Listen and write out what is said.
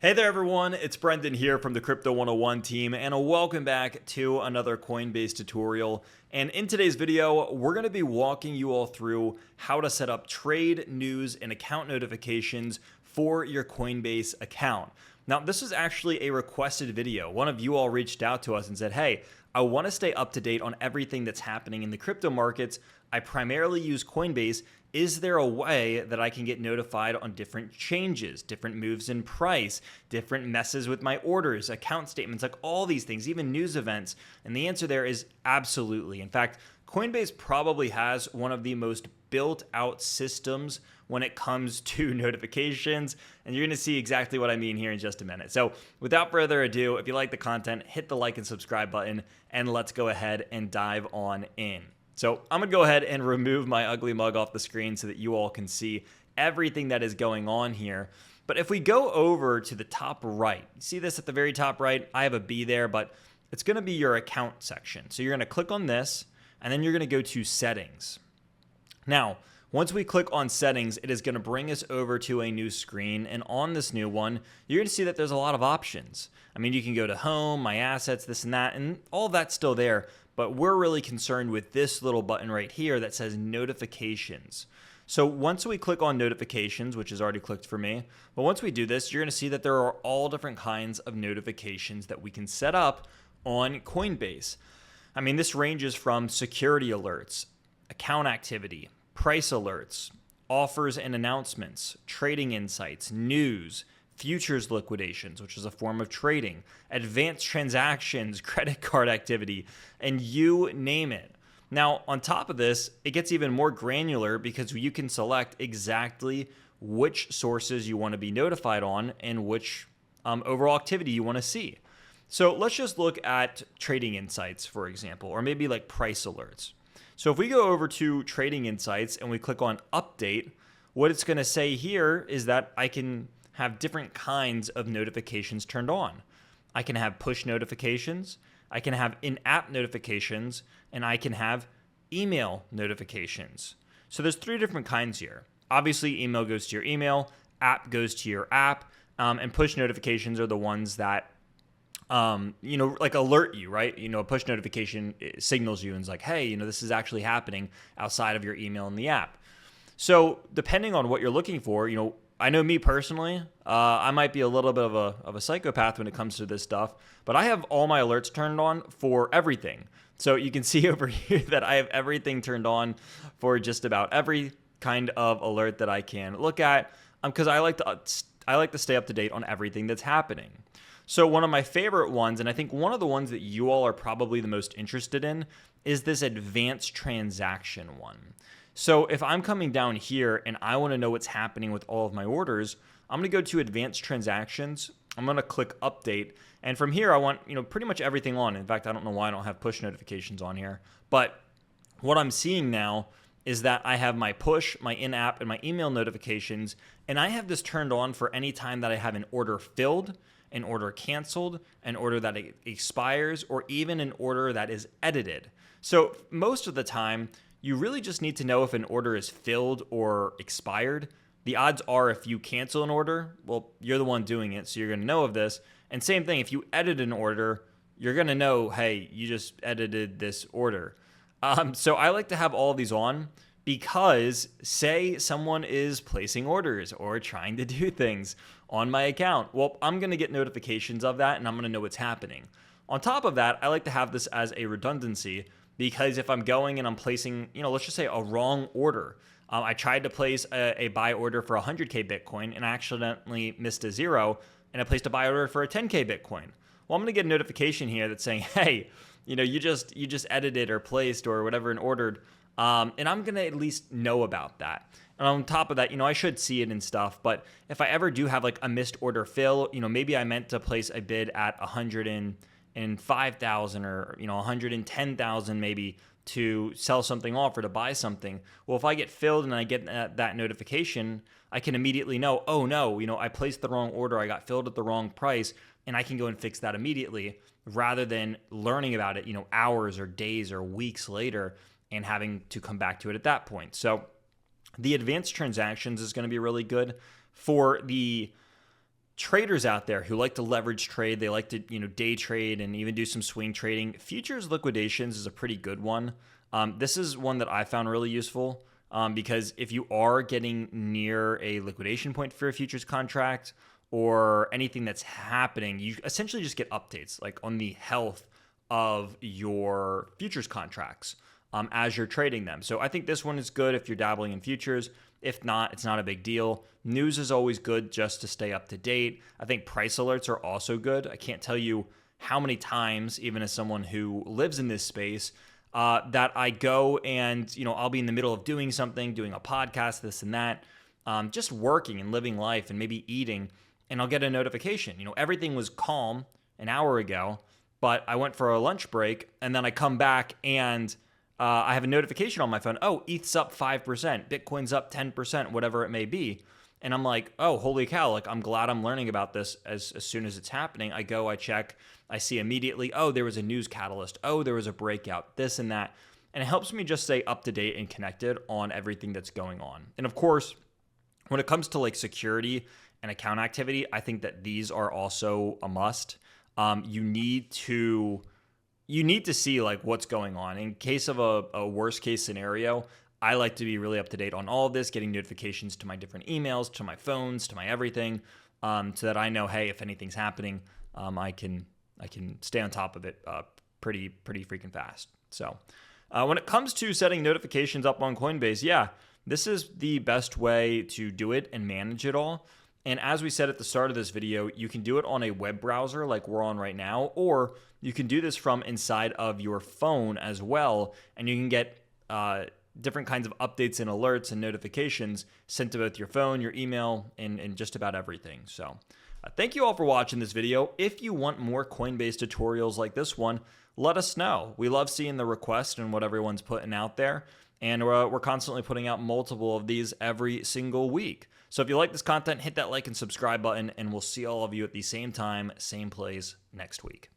Hey there everyone, it's Brendan here from the Crypto 101 team and welcome back to another Coinbase tutorial. And in today's video, we're going to be walking you all through how to set up trade, news, and account notifications for your Coinbase account. Now, this is actually a requested video. One of you all reached out to us and said, hey, I want to stay up to date on everything that's happening in the crypto markets. I primarily use Coinbase. Is there a way that I can get notified on different changes, different moves in price, different messes with my orders, account statements, like all these things, even news events? And the answer there is absolutely. In fact, Coinbase probably has one of the most built out systems when it comes to notifications, and you're going to see exactly what I mean here in just a minute. So without further ado, if you like the content, hit the like and subscribe button, and let's go ahead and dive on in. So I'm going to go ahead and remove my ugly mug off the screen so that you all can see everything that is going on here. But if we go over to the top right, you see this at the very top right? I have a B there, but it's going to be your account section. So you're going to click on this, and then you're going to go to settings. Now, once we click on settings, it is going to bring us over to a new screen. And on this new one, you're going to see that there's a lot of options. I mean, you can go to home, my assets, this and that, and all that's still there. But we're really concerned with this little button right here that says notifications. So once we click on notifications, which is already clicked for me, but once we do this, you're going to see that there are all different kinds of notifications that we can set up on Coinbase. I mean, this ranges from security alerts, account activity, price alerts, offers and announcements, trading insights, news, futures liquidations, which is a form of trading, advanced transactions, credit card activity, and you name it. Now, on top of this, it gets even more granular because you can select exactly which sources you want to be notified on and which overall activity you want to see. So let's just look at trading insights, for example, or maybe like price alerts. So if we go over to trading insights and we click on update, what it's going to say here is that I can have different kinds of notifications turned on. I can have push notifications, I can have in-app notifications, and I can have email notifications. So there's three different kinds here. Obviously, email goes to your email, app goes to your app, and push notifications are the ones that like alert you, right? A push notification signals you and is like, hey, this is actually happening outside of your email in the app. So depending on what you're looking for, I know me personally, I might be a little bit of a psychopath when it comes to this stuff, but I have all my alerts turned on for everything. So you can see over here that I have everything turned on for just about every kind of alert that I can look at, because I like to stay up to date on everything that's happening. So one of my favorite ones, and I think one of the ones that you all are probably the most interested in, is this advanced transaction one. So if I'm coming down here and I want to know what's happening with all of my orders, I'm going to go to advanced transactions. I'm going to click update. And from here, I want, pretty much everything on. In fact, I don't know why I don't have push notifications on here. But what I'm seeing now is that I have my push, my in-app, and my email notifications. And I have this turned on for any time that I have an order filled, an order canceled, an order that expires, or even an order that is edited. So most of the time, you really just need to know if an order is filled or expired. The odds are if you cancel an order, well, you're the one doing it, so you're going to know of this. And same thing, if you edit an order, you're going to know, hey, you just edited this order. So I like to have all of these on because say someone is placing orders or trying to do things on my account. Well, I'm going to get notifications of that and I'm going to know what's happening. On top of that, I like to have this as a redundancy because if I'm going and I'm placing, let's just say a wrong order. I tried to place a buy order for 100K Bitcoin and I accidentally missed a zero and I placed a buy order for a 10K Bitcoin. Well, I'm going to get a notification here that's saying, hey, you just edited or placed or whatever and ordered. And I'm going to at least know about that. And on top of that, I should see it and stuff. But if I ever do have like a missed order fill, maybe I meant to place a bid at 105,000 or 110,000 maybe to sell something off or to buy something. Well, if I get filled and I get that notification, I can immediately know, oh no, I placed the wrong order, I got filled at the wrong price, and I can go and fix that immediately rather than learning about it, hours or days or weeks later and having to come back to it at that point. So the advanced transactions is going to be really good for the traders out there who like to leverage trade, they like to, day trade and even do some swing trading, futures liquidations is a pretty good one. This is one that I found really useful because if you are getting near a liquidation point for a futures contract or anything that's happening, you essentially just get updates like on the health of your futures contracts as you're trading them. So I think this one is good if you're dabbling in futures. If not, it's not a big deal. News is always good just to stay up to date. I think price alerts are also good. I can't tell you how many times, even as someone who lives in this space, that I go and, I'll be in the middle of doing something, doing a podcast, this and that, just working and living life and maybe eating, and I'll get a notification. Everything was calm an hour ago, but I went for a lunch break and then I come back and I have a notification on my phone. Oh, ETH's up 5%, Bitcoin's up 10%, whatever it may be. And I'm like, oh, holy cow. Like, I'm glad I'm learning about this as soon as it's happening. I go, I check, I see immediately, oh, there was a news catalyst. Oh, there was a breakout, this and that. And it helps me just stay up to date and connected on everything that's going on. And of course, when it comes to like security and account activity, I think that these are also a must. You need to see like what's going on. In case of a worst case scenario, I like to be really up to date on all of this, getting notifications to my different emails, to my phones, to my everything, so that I know, hey, if anything's happening, I can stay on top of it pretty freaking fast. So when it comes to setting notifications up on Coinbase, yeah, this is the best way to do it and manage it all. And as we said at the start of this video, you can do it on a web browser like we're on right now, or you can do this from inside of your phone as well, and you can get different kinds of updates and alerts and notifications sent to both your phone, your email, and just about everything. So thank you all for watching this video. If you want more Coinbase tutorials like this one, let us know. We love seeing the request and what everyone's putting out there. And we're constantly putting out multiple of these every single week. So if you like this content, hit that like and subscribe button, and we'll see all of you at the same time, same place next week.